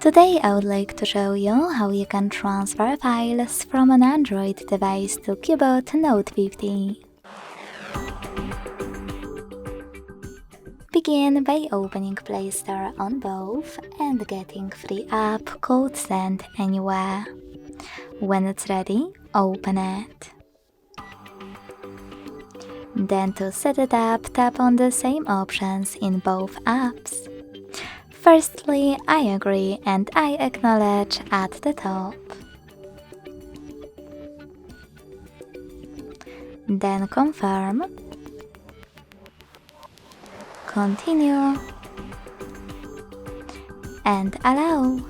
Today I would like to show you how you can transfer files from an Android device to CUBOT Note 50. Begin by opening Play Store on both and getting free app called Send Anywhere. When it's ready, open it. Then to set it up, tap on the same options in both apps. Firstly, I agree and I acknowledge at the top. Then confirm, continue, and allow.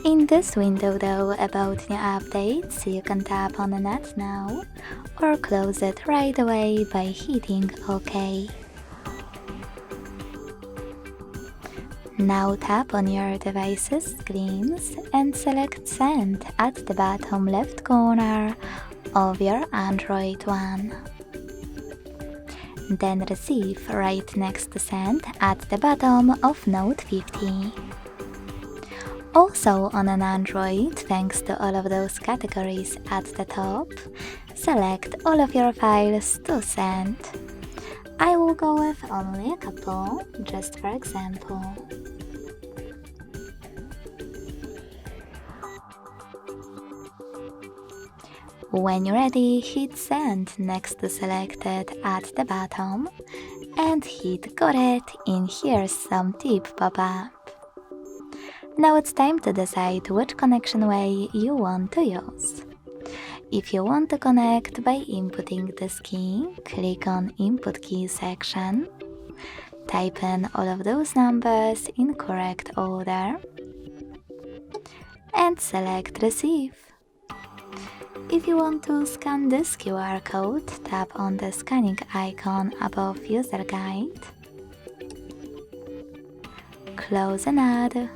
In this window though, about new updates, you can tap on Net Now or close it right away by hitting OK. Now tap on your device's screens and select Send at the bottom left corner of your Android one. Then Receive right next to Send at the bottom of Note 50. Also on an Android, thanks to all of those categories at the top, select all of your files to send. I will go with only a couple, just for example. When you're ready, hit Send next to Selected at the bottom and hit Got it in Here's Some Tip pop-up. Now it's time to decide which connection way you want to use. If you want to connect by inputting this key, click on Input Key section, type in all of those numbers in correct order, and select Receive. If you want to scan this QR code, tap on the scanning icon above User Guide, close and add.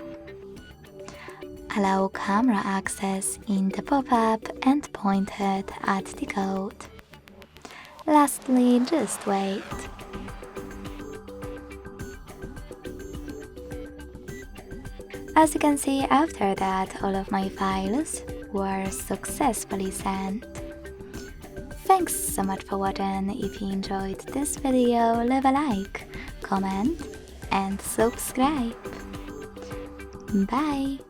Allow camera access in the pop-up and point it at the code. Lastly, just wait. As you can see, after that, all of my files were successfully sent. Thanks so much for watching. If you enjoyed this video, leave a like, comment and subscribe. Bye!